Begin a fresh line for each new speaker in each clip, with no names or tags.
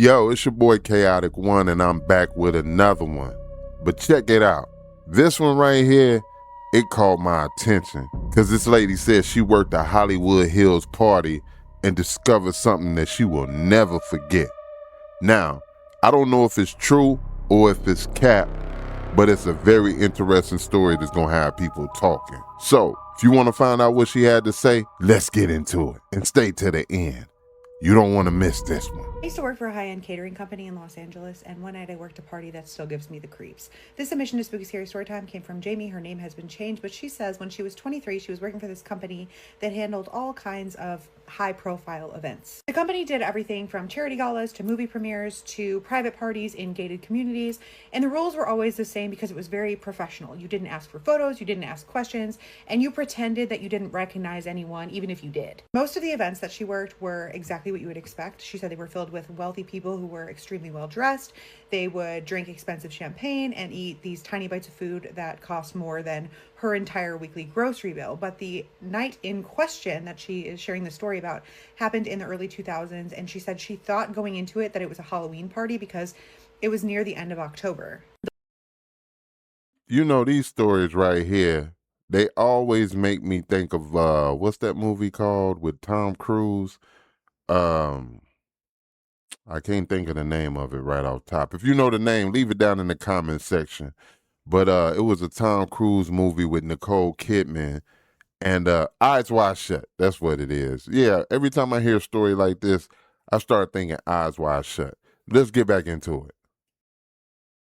Yo, it's your boy Chaotic One, and I'm back with another one. But check it out. This one right here, it caught my attention because this lady said she worked a Hollywood Hills party and discovered something that she will never forget. Now, I don't know if it's true or if it's cap, but it's a very interesting story that's gonna have people talking. So, if you want to find out what she had to say, let's get into it and stay to the end. You don't want to miss this one.
I used to work for a high-end catering company in Los Angeles, and one night I worked a party that still gives me the creeps. This submission to Spooky Scary Storytime came from Jamie. Her name has been changed, but she says when she was 23, she was working for this company that handled all kinds of high-profile events. The company did everything from charity galas to movie premieres to private parties in gated communities, and the rules were always the same because it was very professional. You didn't ask for photos, you didn't ask questions, and you pretended that you didn't recognize anyone, even if you did. Most of the events that she worked were exactly what you would expect. She said they were filled with wealthy people who were extremely well dressed. They would drink expensive champagne and eat these tiny bites of food that cost more than her entire weekly grocery bill. But the night in question that she is sharing the story about happened in the early 2000s, and she said she thought going into it that it was a Halloween party because it was near the end of October.
You know, these stories right here, they always make me think of what's that movie called with Tom Cruise? Um I can't think of the name of it right off top. If you know the name, leave it down in the comment section. But it was a Tom Cruise movie with Nicole Kidman and Eyes Wide Shut. That's what it is. Yeah, every time I hear a story like this, I start thinking Eyes Wide Shut. Let's get back into it.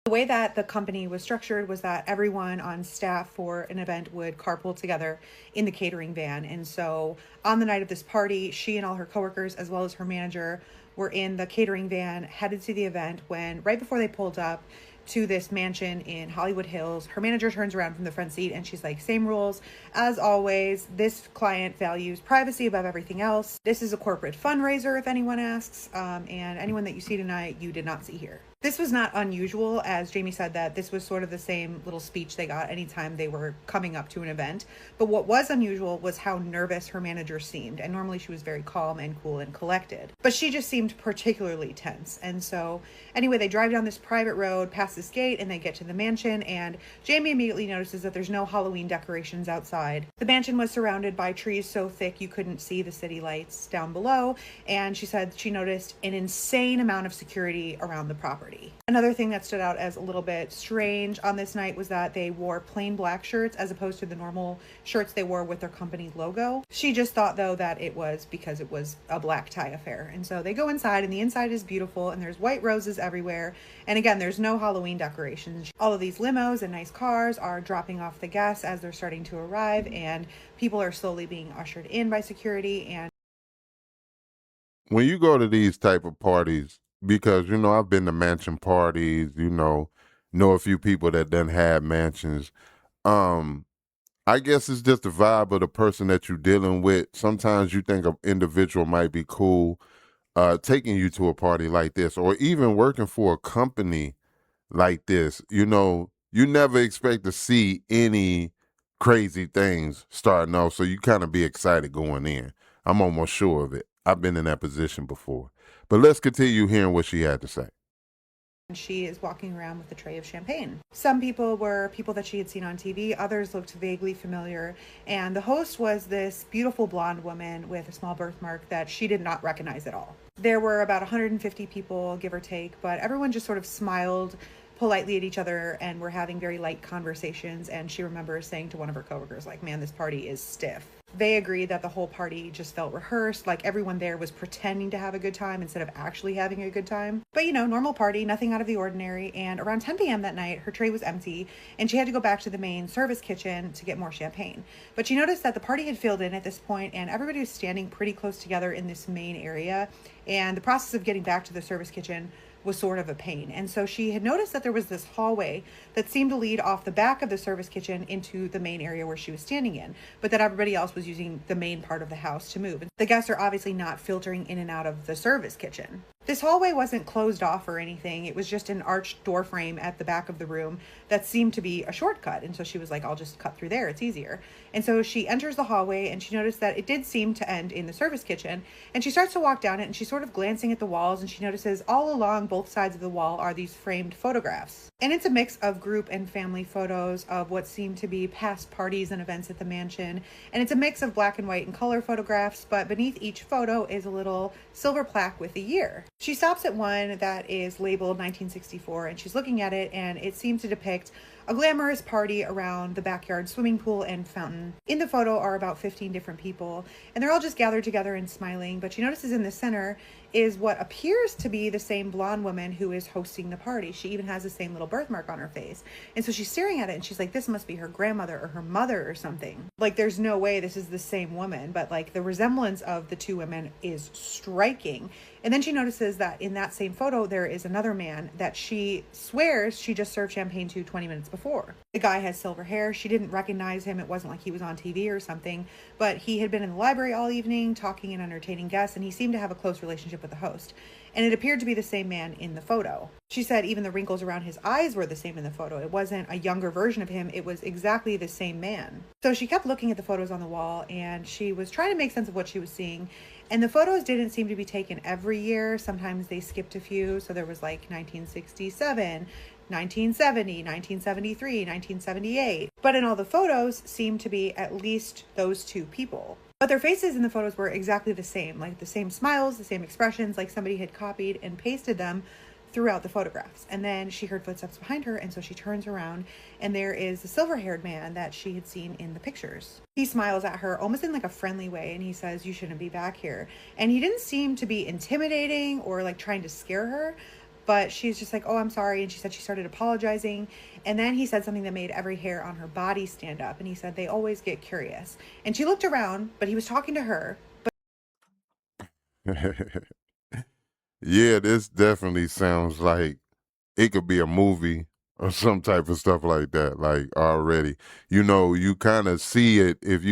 The way that the company was structured was that everyone on staff for an event would carpool together in the catering van. And so on the night of this party, she and all her coworkers, as well as her manager, were in the catering van headed to the event when, right before they pulled up to this mansion in Hollywood Hills, her manager turns around from the front seat and she's like, same rules as always. This client values privacy above everything else. This is a corporate fundraiser, if anyone asks, and anyone that you see tonight, you did not see here. This was not unusual, as Jamie said, that this was sort of the same little speech they got anytime they were coming up to an event. But what was unusual was how nervous her manager seemed. And normally she was very calm and cool and collected. But she just seemed particularly tense. And so anyway, they drive down this private road past this gate and they get to the mansion. And Jamie immediately notices that there's no Halloween decorations outside. The mansion was surrounded by trees so thick you couldn't see the city lights down below. And she said she noticed an insane amount of security around the property. Another thing that stood out as a little bit strange on this night was that they wore plain black shirts as opposed to the normal shirts they wore with their company logo. She just thought, though, that it was because it was a black tie affair. And so they go inside, and the inside is beautiful, and there's white roses everywhere. And again, there's no Halloween decorations. All of these limos and nice cars are dropping off the guests as they're starting to arrive, and people are slowly being ushered in by security. And
When you go to these type of parties, because I've been to mansion parties, know a few people that done had mansions. Um, I guess it's just the vibe of the person that you're dealing with. Sometimes you think an individual might be cool, taking you to a party like this, or even working for a company like this. You never expect to see any crazy things starting off, so you kind of be excited going in. I'm almost sure of it. I've been in that position before. But let's continue hearing what she had to say.
she is walking around with a tray of champagne. Some people were people that she had seen on TV, others looked vaguely familiar, and the host was this beautiful blonde woman with a small birthmark that she did not recognize at all. There were about 150 people, give or take, but everyone just sort of smiled politely at each other and were having very light conversations. And she remembers saying to one of her coworkers, like, man, this party is stiff. They agreed that the whole party just felt rehearsed, like everyone there was pretending to have a good time instead of actually having a good time. But normal party, nothing out of the ordinary. And around 10 p.m. that night, her tray was empty and she had to go back to the main service kitchen to get more champagne. But she noticed that the party had filled in at this point and everybody was standing pretty close together in this main area. And the process of getting back to the service kitchen was sort of a pain. And so she had noticed that there was this hallway that seemed to lead off the back of the service kitchen into the main area where she was standing in, but that everybody else was using the main part of the house to move. And the guests are obviously not filtering in and out of the service kitchen. This hallway wasn't closed off or anything. It was just an arched door frame at the back of the room that seemed to be a shortcut. And so she was like, I'll just cut through there. It's easier. And so she enters the hallway and she noticed that it did seem to end in the service kitchen. And she starts to walk down it and she's sort of glancing at the walls and she notices all along both sides of the wall are these framed photographs. And it's a mix of group and family photos of what seem to be past parties and events at the mansion. And it's a mix of black and white and color photographs, but beneath each photo is a little silver plaque with a year. She stops at one that is labeled 1964 and she's looking at it, and it seems to depict a glamorous party around the backyard swimming pool and fountain. In the photo are about 15 different people, and they're all just gathered together and smiling, but she notices in the center is what appears to be the same blonde woman who is hosting the party. She even has the same little birthmark on her face. And so she's staring at it and she's like, this must be her grandmother or her mother or something. Like, there's no way this is the same woman, but like the resemblance of the two women is striking. And then she notices that in that same photo, there is another man that she swears she just served champagne to 20 minutes before. The guy has silver hair. She didn't recognize him. It wasn't like he was on TV or something, but he had been in the library all evening talking and entertaining guests, and he seemed to have a close relationship with the host. And it appeared to be the same man in the photo. She said even the wrinkles around his eyes were the same in the photo. It wasn't a younger version of him. It was exactly the same man. So she kept looking at the photos on the wall and she was trying to make sense of what she was seeing. And the photos didn't seem to be taken every year. Sometimes they skipped a few. So there was like 1967, 1970, 1973, 1978. But in all the photos seemed to be at least those two people. But their faces in the photos were exactly the same, like the same smiles, the same expressions, like somebody had copied and pasted them throughout the photographs. And then she heard footsteps behind her, and so she turns around, and there is the silver-haired man that she had seen in the pictures. He smiles at her almost in like a friendly way, and he says, you shouldn't be back here. And he didn't seem to be intimidating or like trying to scare her, but she's just like, oh, I'm sorry. And she said she started apologizing. And then he said something that made every hair on her body stand up. And he said, they always get curious. And she looked around, but he was talking to her.
Yeah, this definitely sounds like it could be a movie or some type of stuff like that. Like already, you kind of see it if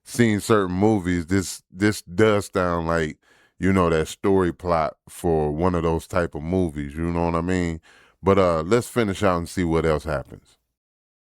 seen certain movies. This does sound like that story plot for one of those type of movies. You know what I mean? But let's finish out and see what else happens.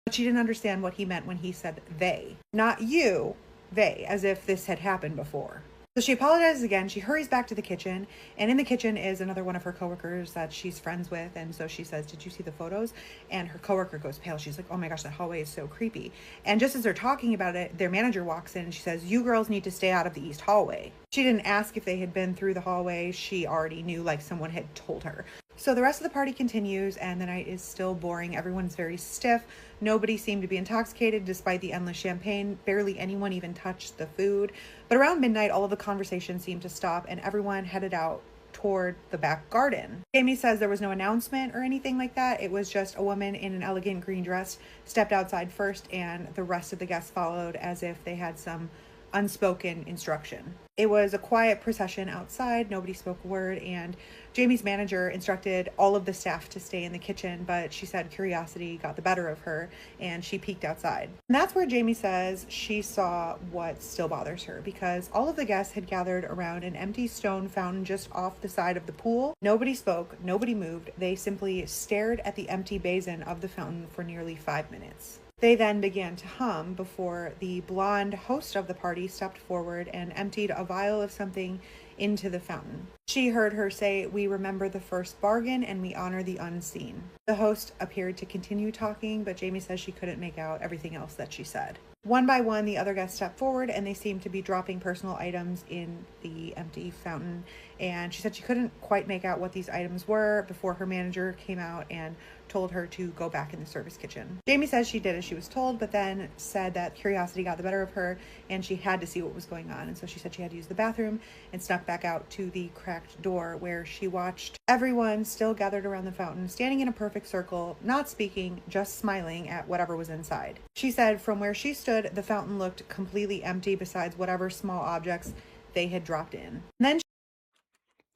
But she didn't understand what he meant when he said they. Not you, they, as if this had happened before. So she apologizes again. She hurries back to the kitchen, and in the kitchen is another one of her coworkers that she's friends with. And so she says, did you see the photos? And her coworker goes pale. She's like, oh my gosh, that hallway is so creepy. And just as they're talking about it, their manager walks in and she says, you girls need to stay out of the east hallway. She didn't ask if they had been through the hallway. She already knew, like someone had told her. So the rest of the party continues, and the night is still boring. Everyone's very stiff. Nobody seemed to be intoxicated despite the endless champagne. Barely anyone even touched the food. But around midnight, all of the conversation seemed to stop, and everyone headed out toward the back garden. Jamie says there was no announcement or anything like that. It was just a woman in an elegant green dress stepped outside first, and the rest of the guests followed as if they had some unspoken instruction. It was a quiet procession outside. Nobody spoke a word, and Jamie's manager instructed all of the staff to stay in the kitchen, but she said curiosity got the better of her and she peeked outside. And that's where Jamie says she saw what still bothers her, because all of the guests had gathered around an empty stone fountain just off the side of the pool. Nobody spoke, nobody moved. They simply stared at the empty basin of the fountain for nearly 5 minutes. They then began to hum before the blonde host of the party stepped forward and emptied a vial of something into the fountain. She heard her say, we remember the first bargain and we honor the unseen. The host appeared to continue talking, but Jamie says she couldn't make out everything else that she said. One by one, the other guests stepped forward and they seemed to be dropping personal items in the empty fountain. And she said she couldn't quite make out what these items were before her manager came out and told her to go back in the service kitchen. Jamie says she did as she was told, but then said that curiosity got the better of her and she had to see what was going on. And so she said she had to use the bathroom and snuck back out to the cracked door, where she watched everyone still gathered around the fountain, standing in a perfect circle, not speaking, just smiling at whatever was inside. She said from where she stood, the fountain looked completely empty besides whatever small objects they had dropped in. And then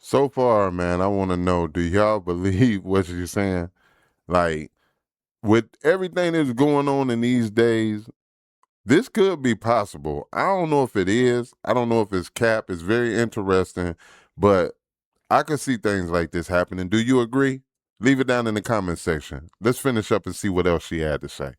So far, man, I want to know: do y'all believe what you're saying? Like, with everything that's going on in these days, this could be possible. I don't know if it is. I don't know if it's cap. It's very interesting, but I could see things like this happening. Do you agree? Leave it down in the comment section. Let's finish up and see what else she had to say.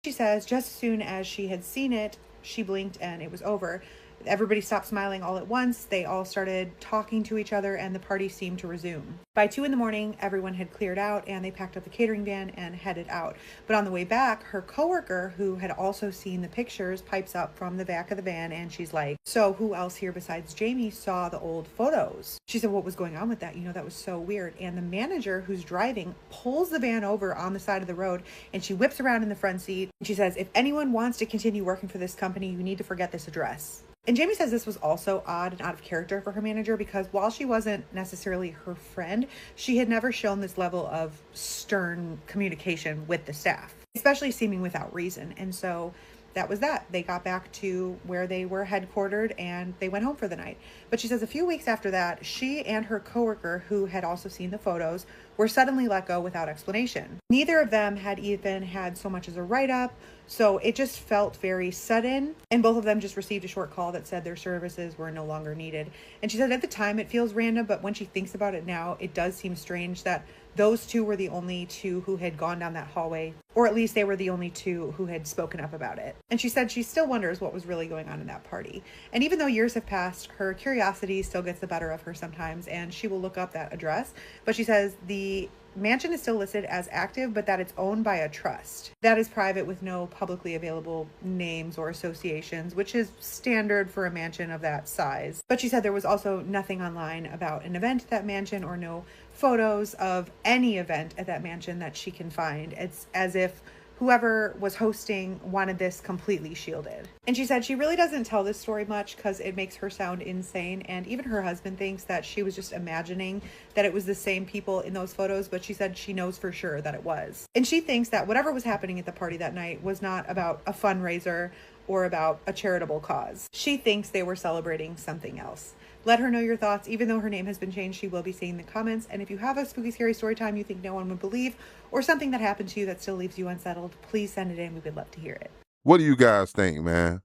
She says just as soon as she had seen it, she blinked and it was over. Everybody stopped smiling all at once. They all started talking to each other and the party seemed to resume. By 2 in the morning, everyone had cleared out and they packed up the catering van and headed out. But on the way back, her coworker, who had also seen the pictures, pipes up from the back of the van and she's like, "So who else here besides Jamie saw the old photos?" She said, "What was going on with that? You know, that was so weird." And the manager who's driving pulls the van over on the side of the road and she whips around in the front seat. She says, "If anyone wants to continue working for this company, you need to forget this address." And Jamie says this was also odd and out of character for her manager because while she wasn't necessarily her friend, she had never shown this level of stern communication with the staff, especially seeming without reason. And so that was that. They got back to where they were headquartered and they went home for the night. But she says a few weeks after that, she and her coworker, who had also seen the photos, were suddenly let go without explanation. Neither of them had even had so much as a write-up, so it just felt very sudden. And both of them just received a short call that said their services were no longer needed. And she said at the time it feels random, but when she thinks about it now, it does seem strange that those two were the only two who had gone down that hallway, or at least they were the only two who had spoken up about it. And she said she still wonders what was really going on in that party. And even though years have passed, her curiosity still gets the better of her sometimes, and she will look up that address. But she says the mansion is still listed as active, but that it's owned by a trust that is private with no publicly available names or associations, which is standard for a mansion of that size. But she said there was also nothing online about an event at that mansion or no photos of any event at that mansion that she can find. It's as if whoever was hosting wanted this completely shielded. And she said she really doesn't tell this story much because it makes her sound insane. And even her husband thinks that she was just imagining that it was the same people in those photos, but she said she knows for sure that it was. And she thinks that whatever was happening at the party that night was not about a fundraiser or about a charitable cause. She thinks they were celebrating something else. Let her know your thoughts. Even though her name has been changed, she will be seeing the comments. And if you have a spooky, scary story time you think no one would believe, or something that happened to you that still leaves you unsettled, please send it in. We would love to hear it.
What do you guys think, man?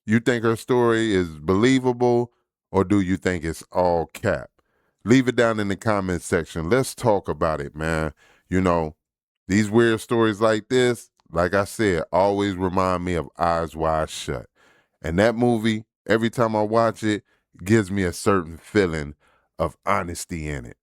You think her story is believable or do you think it's all cap? Leave it down in the comment section. Let's talk about it, man. You know, these weird stories like this, like I said, always remind me of Eyes Wide Shut. And that movie, every time I watch it, gives me a certain feeling of honesty in it.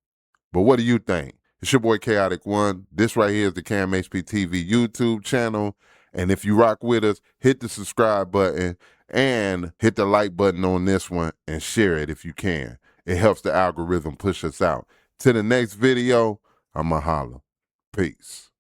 But what do you think? It's your boy Chaotic One. This right here is the KMHP TV YouTube channel. And if you rock with us, hit the subscribe button and hit the like button on this one and share it if you can. It helps the algorithm push us out. To the next video, I'ma holla. Peace.